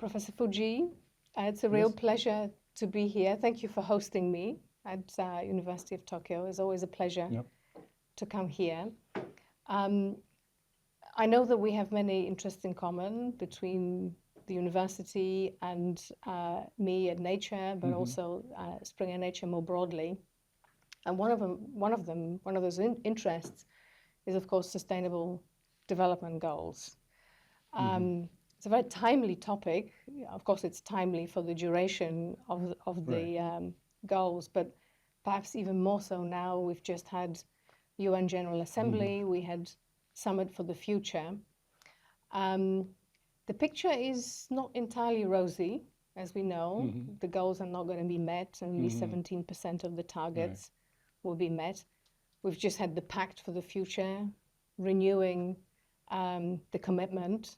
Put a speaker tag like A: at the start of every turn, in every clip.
A: Professor Fujii, it's a real pleasure to be here. Thank you for hosting me at University of Tokyo. It's always a pleasure to come here. I know that we have many interests in common between the university and me and nature, but also Springer Nature more broadly. And one of those interests is, of course, sustainable development goals. It's a very timely topic. Of course, it's timely for the duration of the goals, but perhaps even more so now. We've just had UN General Assembly. We had Summit for the Future. The picture is not entirely rosy, as we know. The goals are not going to be met. Only 17% of the targets will be met. We've just had the Pact for the Future, renewing the commitment.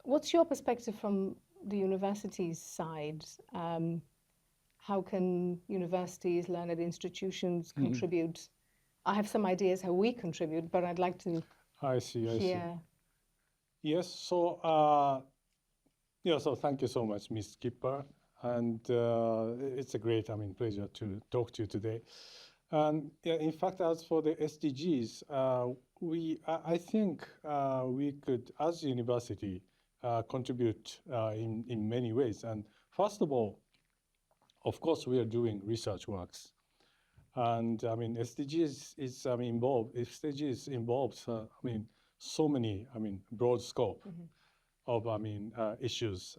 A: What's your perspective from the university's side? How can universities, learned institutions contribute? I have some ideas how we contribute, but I'd like to
B: I see. Yes, so so thank you so much, Ms. Skipper, and it's a great, pleasure to talk to you today. And in fact, as for the SDGs, I think we could, as a university, contribute in many ways. And first of all, of course, we are doing research works. And SDGs is involved. SDGs involves so many broad scope of issues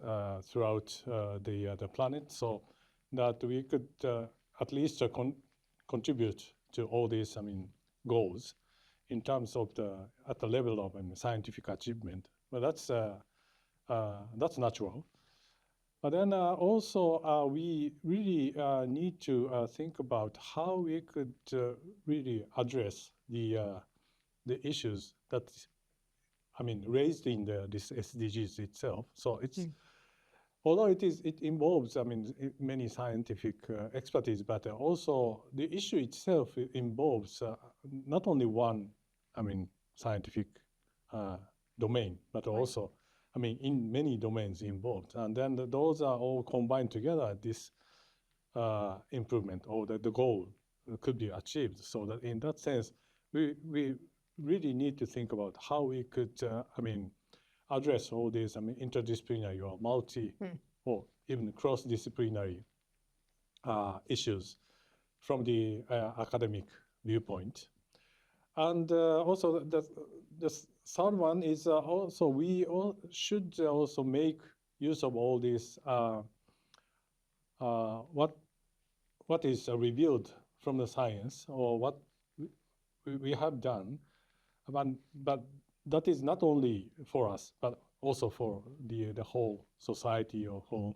B: throughout the planet, so that we could at least contribute to all these goals in terms of at the level of scientific achievement. But that's natural. But then also we really need to think about how we could really address the issues that raised in this SDGs itself. So it's although it involves many scientific expertise, but also the issue itself involves not only one scientific domain, but also in many domains involved. And then those are all combined together, this improvement or the goal could be achieved. So that in that sense, we really need to think about how we could, address all these, interdisciplinary or or even cross-disciplinary issues from the academic viewpoint. And also the third one is also we should also make use of all this what is revealed from the science or what we have done, but that is not only for us, but also for the whole society or whole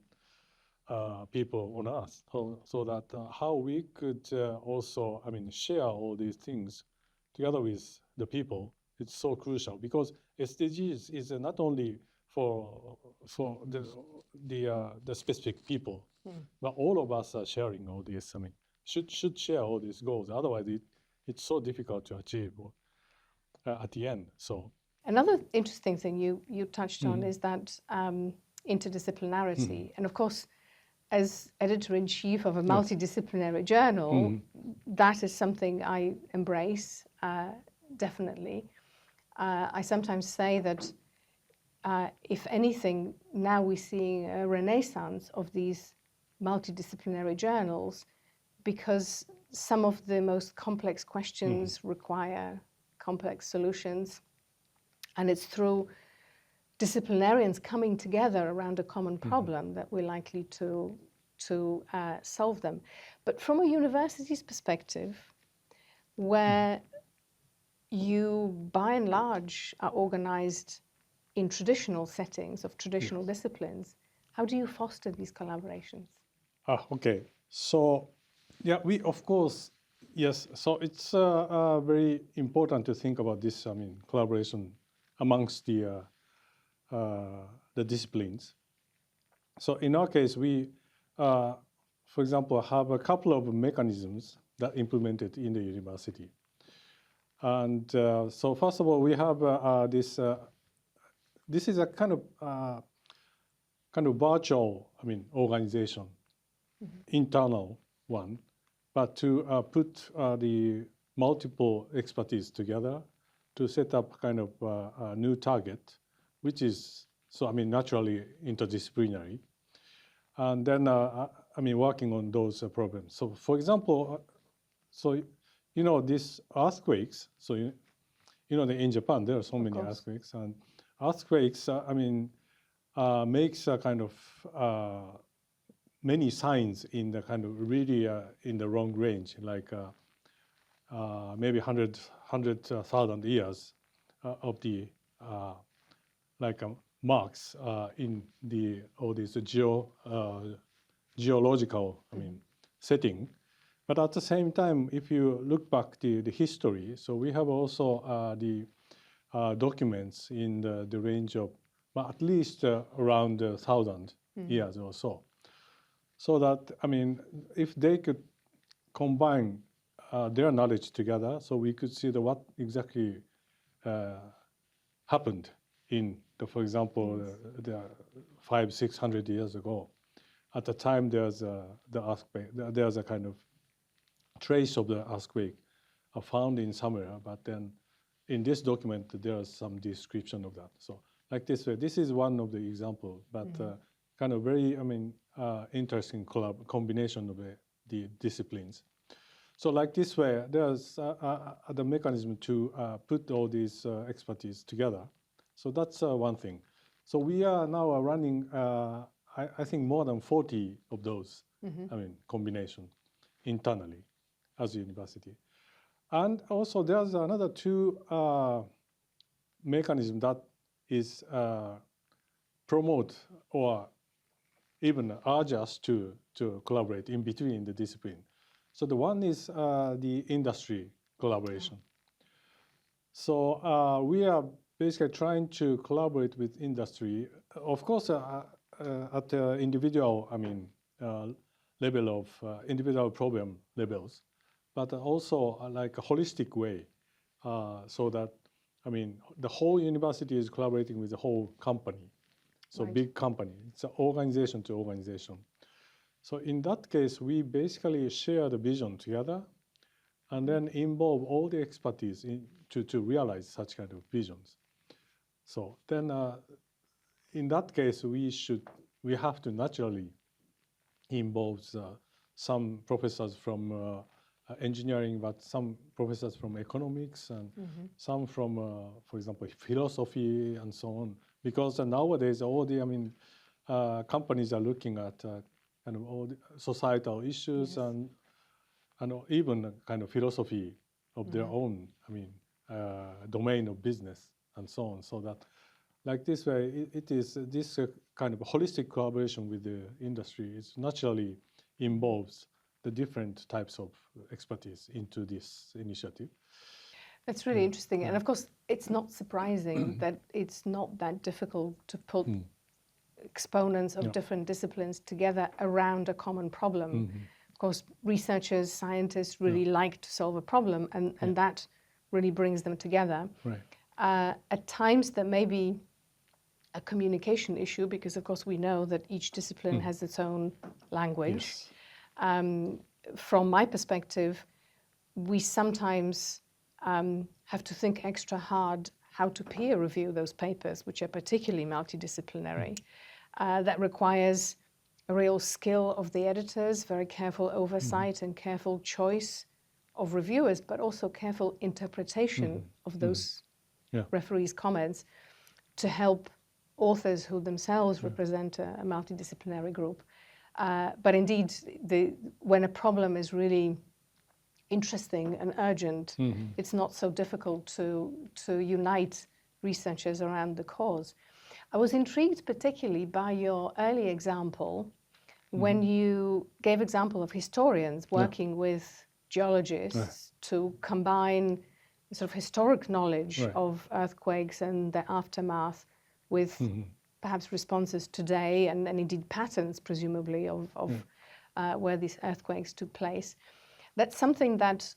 B: people on Earth. So that how we could also share all these things together with the people, it's so crucial, because SDGs is not only for the specific people, but all of us are sharing all these. Should share all these goals. Otherwise, it's so difficult to achieve at the end. So
A: another interesting thing you touched on is that interdisciplinarity, and of course, as editor-in-chief of a multidisciplinary journal, that is something I embrace. Definitely. I sometimes say that if anything, now we're seeing a renaissance of these multidisciplinary journals, because some of the most complex questions require complex solutions. And it's through disciplinarians coming together around a common problem that we're likely to solve them. But from a university's perspective, where you, by and large, are organized in traditional settings of traditional disciplines, how do you foster these collaborations?
B: Okay. So, we, of course, yes. So it's very important to think about this, collaboration amongst the disciplines. So in our case, we, for example, have a couple of mechanisms that implemented in the university. And so first of all, we have this this is a kind of virtual, organization, internal one, but to put the multiple expertise together to set up kind of a new target, which is naturally interdisciplinary, and then working on those problems. So, for example, these earthquakes. So in Japan there are so many earthquakes, and earthquakes makes a kind of many signs in the kind of really in the long range, like maybe 100,000 years of the marks in the all this geological setting. But at the same time, if you look back the history, so we have also the documents in the range of at least around 1,000 years or so. So that, if they could combine their knowledge together, so we could see what exactly happened in for example, the 500-600 years ago. At the time, there's the earthquake. There's a kind of trace of the earthquake found in somewhere, but then in this document there's some description of that. So like this way, this is one of the examples, but kind of very interesting combination of the disciplines. So like this way, there's the mechanism to put all these expertise together. So that's one thing. So we are now running, I think, more than 40 of those, combination internally as a university. And also there's another two mechanism that is promote or even urge us to collaborate in between the discipline. So the one is the industry collaboration. So we are basically trying to collaborate with industry, of course, at the individual, level of individual problem levels, but also like a holistic way, so that the whole university is collaborating with the whole company. So big company, it's an organization to organization. So in that case, we basically share the vision together, and then involve all the expertise to realize such kind of visions. So then, in that case, we have to naturally involve some professors from engineering, but some professors from economics, and some from, for example, philosophy and so on. Because nowadays, all the companies are looking at kind of all the societal issues, and even kind of philosophy of their own, domain of business and so on. So that, like this way, it is this kind of holistic collaboration with the industry. It naturally involves the different types of expertise into this initiative.
A: That's really interesting. And of course, it's not surprising that it's not that difficult to put exponents of different disciplines together around a common problem. Of course, researchers, scientists really like to solve a problem, and that really brings them together. At times, there may be a communication issue, because of course we know that each discipline has its own language. From my perspective, we sometimes have to think extra hard how to peer review those papers, which are particularly multidisciplinary. That requires a real skill of the editors, very careful oversight and careful choice of reviewers, but also careful interpretation of those referees' comments to help authors who themselves represent a multidisciplinary group. But indeed, when a problem is really interesting and urgent, it's not so difficult to unite researchers around the cause. I was intrigued particularly by your early example when you gave example of historians working with geologists to combine sort of historic knowledge of earthquakes and their aftermath with perhaps responses today and indeed patterns, presumably, of where these earthquakes took place. That's something that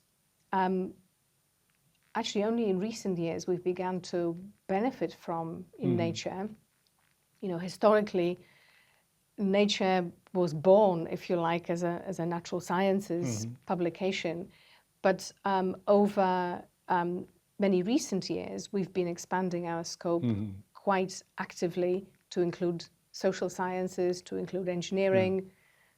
A: actually only in recent years we've begun to benefit from in nature. Historically, nature was born, if you like, as a natural sciences publication, but over many recent years, we've been expanding our scope quite actively to include social sciences, to include engineering,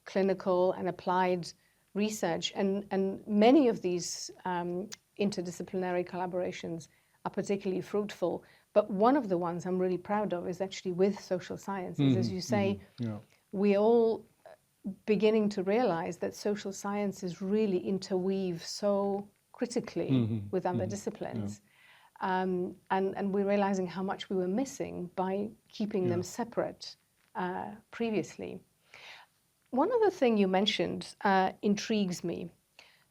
A: clinical and applied research. And many of these interdisciplinary collaborations are particularly fruitful. But one of the ones I'm really proud of is actually with social sciences. As you say, we're all beginning to realize that social sciences really interweave so critically with other disciplines. And we're realizing how much we were missing by keeping them separate previously. One other thing you mentioned intrigues me.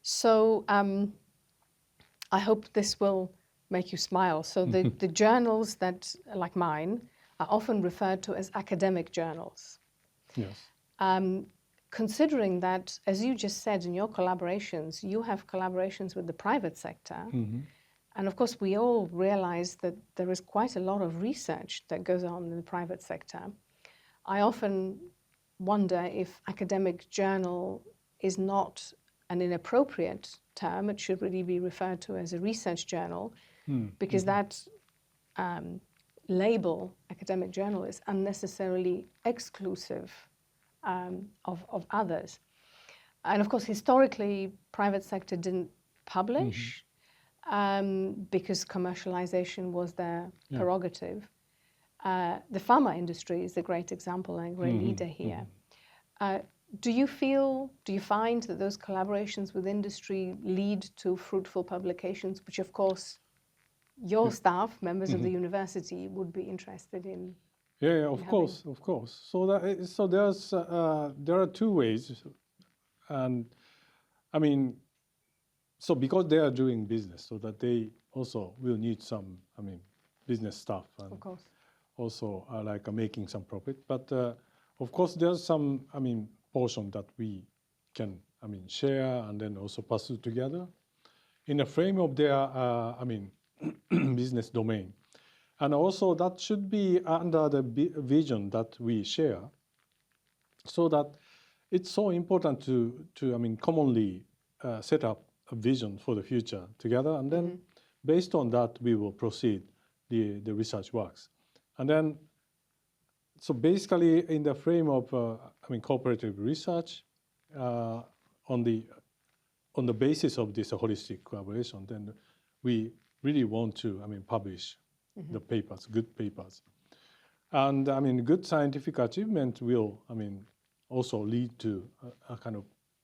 A: So I hope this will make you smile. So the journals that, like mine, are often referred to as academic journals.
B: Yes.
A: Considering that, as you just said, in your collaborations, you have collaborations with the private sector. And of course, we all realize that there is quite a lot of research that goes on in the private sector. I often wonder if academic journal is not an inappropriate term. It should really be referred to as a research journal, because that label, academic journal, is unnecessarily exclusive of others. And of course, historically, private sector didn't publish because commercialization was their prerogative. The pharma industry is a great example and a great leader here. Do you find that those collaborations with industry lead to fruitful publications, which of course your staff, members of the university, would be interested in?
B: Of course. So there are two ways, and I mean, so because they are doing business, so that they also will need some, business stuff, and
A: of course,
B: also like making some profit. But of course, there's some, portion that we can, share and then also pursue together in the frame of their, business domain. And also that should be under the vision that we share, so that it's so important to commonly set up a vision for the future together, and then based on that we will proceed the research works. And then, so basically in the frame of cooperative research, on the basis of this holistic collaboration, then we really want to publish the papers, good papers. And good scientific achievement will also lead to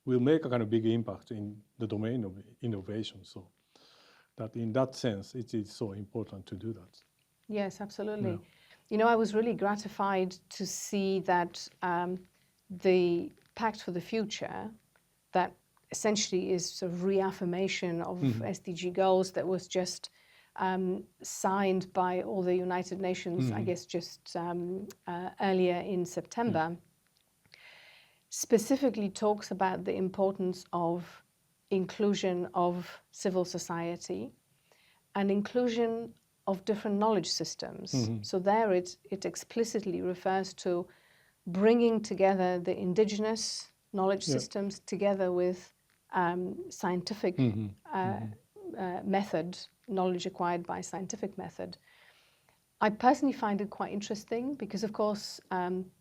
B: will make a kind of big impact in the domain of innovation. So that in that sense, it is so important to do that.
A: Yes, absolutely. I was really gratified to see that the Pact for the Future, that essentially is sort of reaffirmation of SDG goals that was just signed by all the United Nations, I guess just earlier in September, specifically talks about the importance of inclusion of civil society and inclusion of different knowledge systems. So there it explicitly refers to bringing together the indigenous knowledge systems together with scientific method, knowledge acquired by scientific method. I personally find it quite interesting because, of course,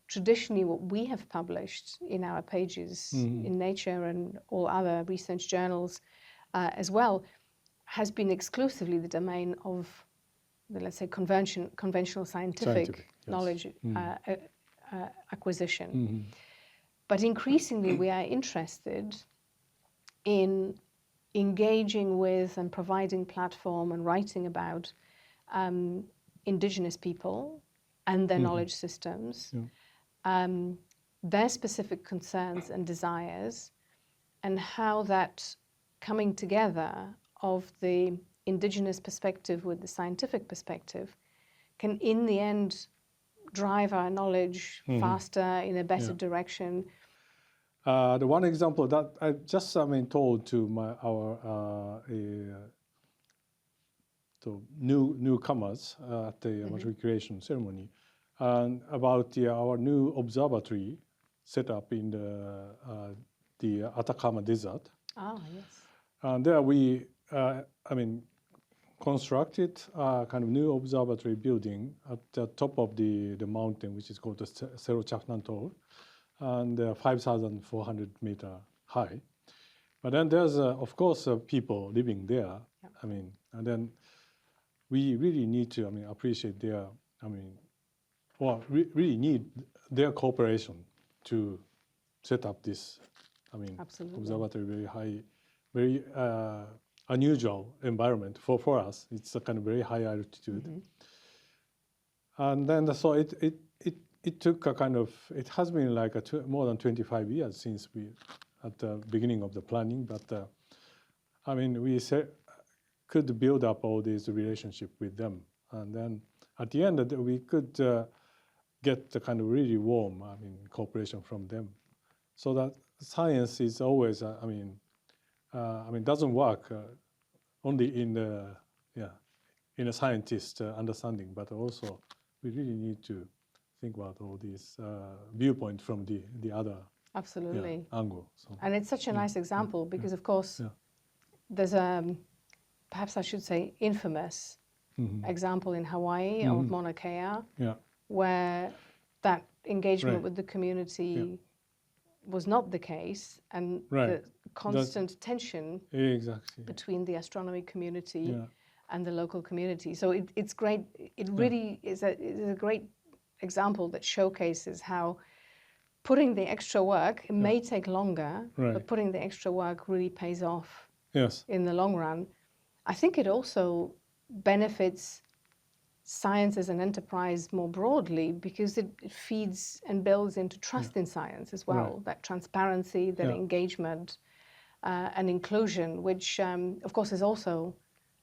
A: traditionally what we have published in our pages in Nature and all other research journals as well has been exclusively the domain of the, let's say, conventional scientific knowledge acquisition. But increasingly we are interested in engaging with and providing platform and writing about indigenous people and their knowledge systems, their specific concerns and desires, and how that coming together of the indigenous perspective with the scientific perspective can in the end drive our knowledge faster in a better direction.
B: The one example that I just told to our so newcomers at the matriculation ceremony, and about our new observatory set up in the Atacama Desert.
A: Ah, yes.
B: And there we, constructed a kind of new observatory building at the top of the mountain, which is called the Cerro Chacnantol, and 5,400 meter high. But then there's, of course, people living there. Yep. And then we really need to, appreciate their, really need their cooperation to set up this,
A: Absolutely.
B: Observatory, very high, very unusual environment for us. It's a kind of very high altitude. And then so it took a kind of, it has been like more than 25 years since we, at the beginning of the planning, but we could build up all this relationship with them. And then at the end, we could get the kind of really warm, cooperation from them. So that science is always, doesn't work only in a scientist understanding, but also we really need to think about all these viewpoints from the other angle. So,
A: and it's such a nice example because, of course, there's perhaps I should say infamous example in Hawaii of Mauna Kea, where that engagement with the community was not the case, and the constant tension between the astronomy community and the local community. So it's great. It really is a great example that showcases how putting the extra work, it may take longer, but putting the extra work really pays off in the long run. I think it also benefits science as an enterprise more broadly because it feeds and builds into trust in science as well, that transparency, that engagement and inclusion, which of course is also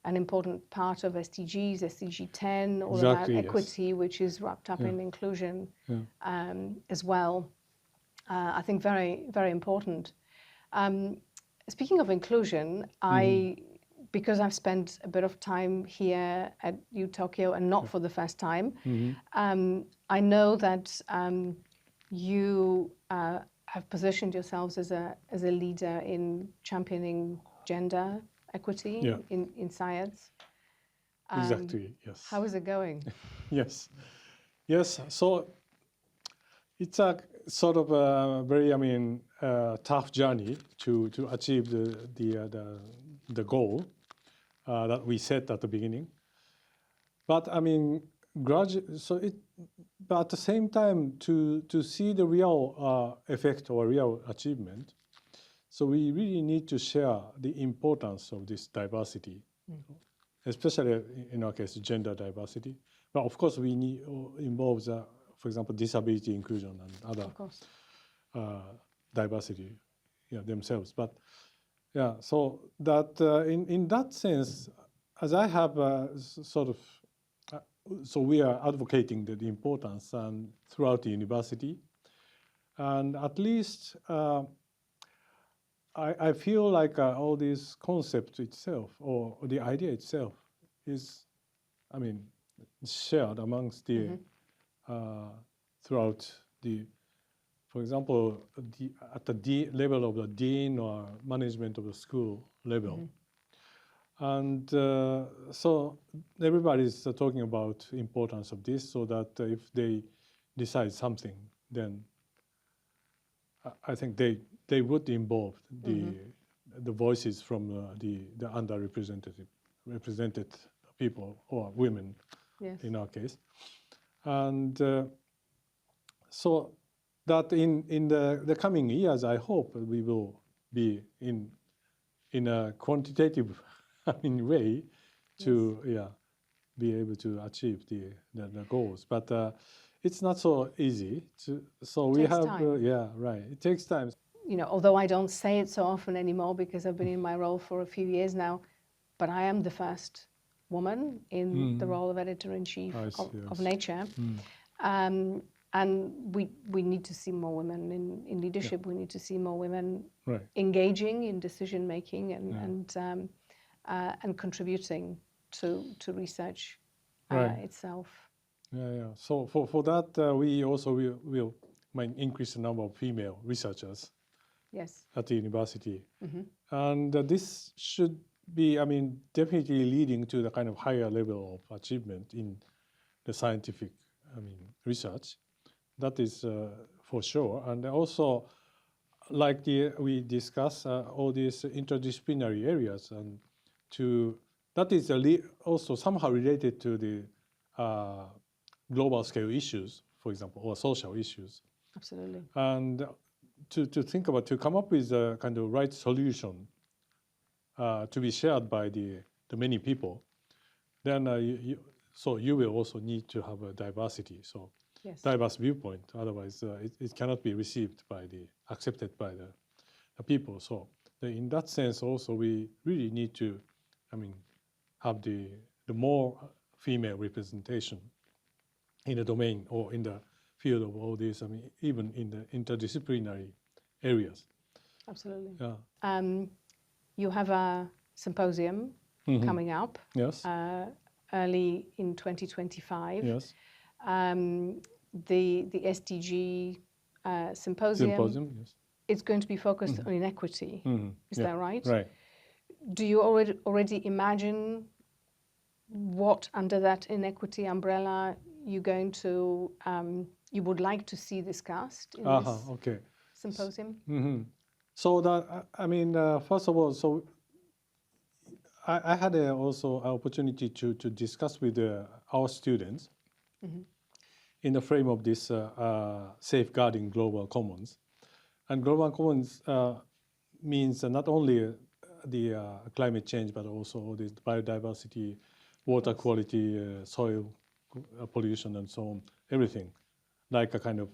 A: an important part of SDGs, SDG 10, all of that equity, which is wrapped up in inclusion as well. I think very, very important. Speaking of inclusion, because I've spent a bit of time here at U Tokyo and not for the first time, I know that you have positioned yourselves as a leader in championing gender equity in science.
B: Exactly, yes.
A: How is it going?
B: Yes. So it's a sort of a very, tough journey to achieve the goal that we set at the beginning. But but at the same time, to see the real effect or real achievement, so we really need to share the importance of this diversity, especially in our case, gender diversity. But of course, we need involves, for example, disability inclusion and other diversity themselves. But so that in that sense, as I have so we are advocating the importance and throughout the university, and at least I feel like all this concept itself or the idea itself is, shared amongst the throughout the. For example, at the level of the dean or management of the school level. And so everybody's talking about the importance of this so that if they decide something, then I think they would involve the voices from the represented people or women in our case. And so that in the coming years, I hope we will be in a quantitative way to be able to achieve the goals. But it's not so easy. So we have time. It takes time.
A: Although I don't say it so often anymore because I've been in my role for a few years now, but I am the first woman in the role of editor-in-chief of Nature. And we need to see more women in leadership. We need to see more women engaging in decision making and contributing to research itself.
B: Yeah. So for that, we also will increase the number of female researchers.
A: Yes.
B: At the university, and this should be, definitely leading to the kind of higher level of achievement in the scientific, research. That is for sure, and also, like we discuss all these interdisciplinary areas, and that is also somehow related to the global scale issues, for example, or social issues.
A: Absolutely.
B: And to come up with a kind of right solution to be shared by the many people, then you will also need to have a diversity, so diverse viewpoint. Otherwise, it cannot be accepted by the people. So in that sense, also we really need to, have the more female representation in the domain or in the field of all this. Even in the interdisciplinary areas.
A: Absolutely.
B: Yeah.
A: You have a symposium coming up.
B: Yes.
A: Early in 2025.
B: Yes.
A: The SDG symposium.
B: Yes.
A: It's going to be focused on inequity. Is that right?
B: Right.
A: Do you already imagine what under that inequity umbrella you would like to see discussed in this symposium?
B: So that first of all, so I had also an opportunity to discuss with our students in the frame of this safeguarding global commons, and global commons means not only the climate change, but also the biodiversity, water quality, soil pollution, and so on, everything, like a kind of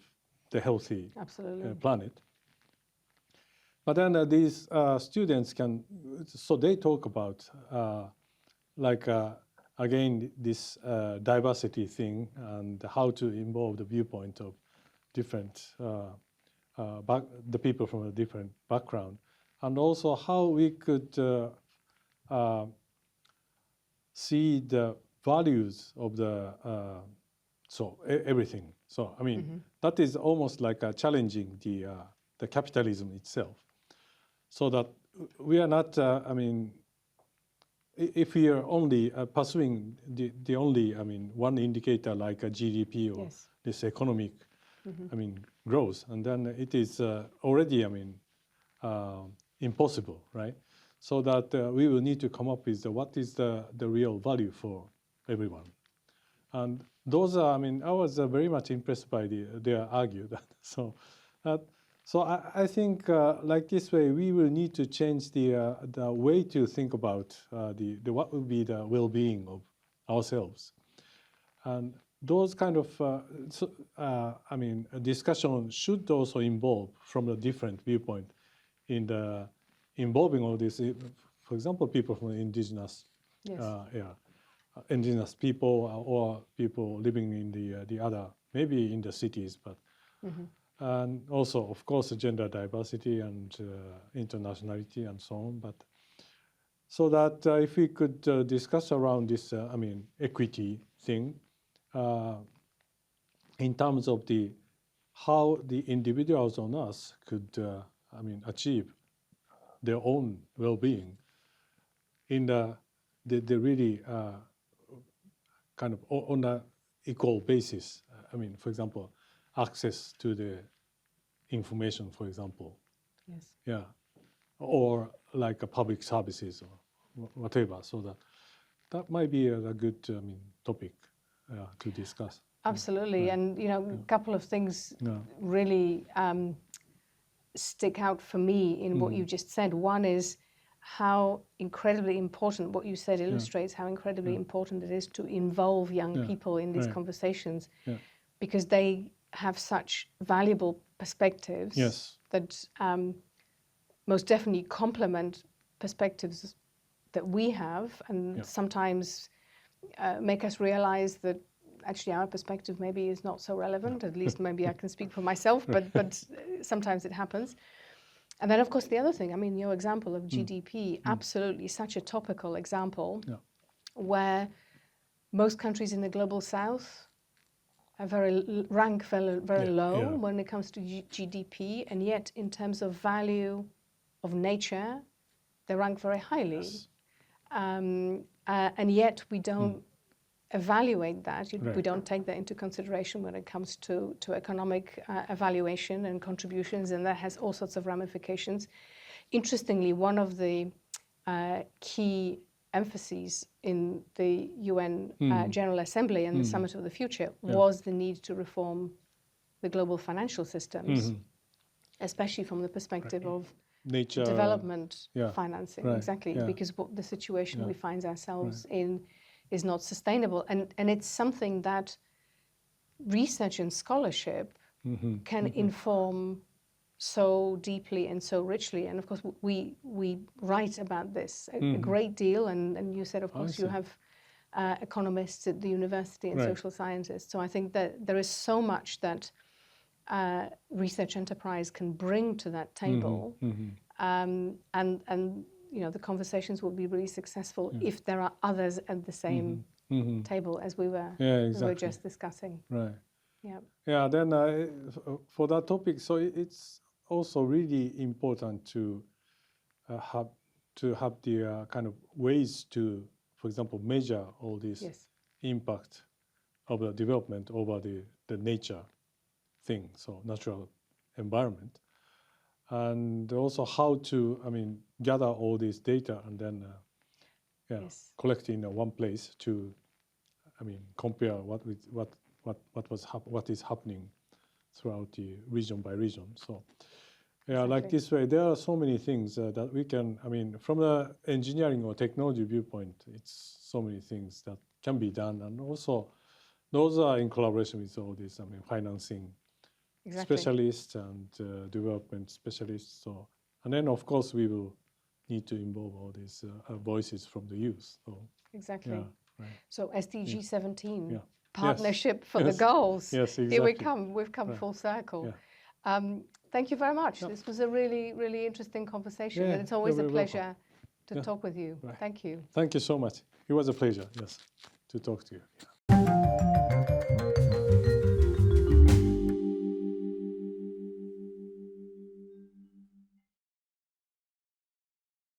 B: the healthy planet. But then these students they talk about again this diversity thing and how to involve the viewpoint of different the people from a different background, and also how we could see the values of the everything. So that is almost like challenging the capitalism itself. So that we are not, if we are only pursuing the only, one indicator like a GDP or this economic, growth, and then it is already, impossible, right? So that we will need to come up with what is the real value for everyone. And those are, I was very much impressed by their argument. So I think like this way, we will need to change the way to think about what will be the well-being of ourselves, and those kind of a discussion should also involve from a different viewpoint in the involving all this. For example, people from the indigenous, indigenous people or people living in the other, maybe in the cities, but. And also, of course, gender diversity and internationality and so on. But so that if we could discuss around this, equity thing, in terms of how the individuals on us could, achieve their own well-being in the really kind of on an equal basis. For example, access to the information, for example.
A: Yes.
B: Yeah. Or like public services or whatever. So that might be a good topic to discuss.
A: Absolutely. And, a couple of things really stick out for me in what you just said. One is how incredibly important what you said illustrates how incredibly important it is to involve young people in these conversations because they have such valuable perspectives that most definitely complement perspectives that we have, and sometimes make us realize that actually our perspective maybe is not so relevant. At least maybe I can speak for myself, but sometimes it happens. And then, of course, the other thing, your example of GDP, absolutely such a topical example where most countries in the global south are rank very low when it comes to GDP, and yet in terms of value of nature, they rank very highly.
B: Yes.
A: And yet we don't evaluate that. We don't take that into consideration when it comes to economic evaluation and contributions, and that has all sorts of ramifications. Interestingly, one of the key emphases in the UN General Assembly and the Summit of the Future was the need to reform the global financial systems, especially from the perspective of nature development financing. Exactly, because the situation we find ourselves in is not sustainable, and it's something that research and scholarship can inform so deeply and so richly. And of course, we write about this a great deal. And you said, of course, you have economists at the university and social scientists. So I think that there is so much that research enterprise can bring to that table, and you know, the conversations will be really successful if there are others at the same table as we were just discussing.
B: Right.
A: Yeah.
B: Yeah. Then for that topic, so it's also really important to have the kind of ways to, for example, measure all this impact of the development over the nature thing, so natural environment, and also how to, I mean, gather all this data and then collect in one place to, I mean, compare what is happening throughout the region by region. So like this way, there are so many things that we can, I mean, from the engineering or technology viewpoint, it's so many things that can be done, and also those are in collaboration with all these, I mean, financing specialists and development specialists. So, and then of course we will need to involve all these voices from the youth. So,
A: so SDG 17, partnership for the goals.
B: Yes, exactly.
A: Here we come. We've come full circle. Thank you very much. This was a really, really interesting conversation, and it's always a pleasure to talk with you. Thank you.
B: Thank you so much. It was a pleasure, yes, to talk to you.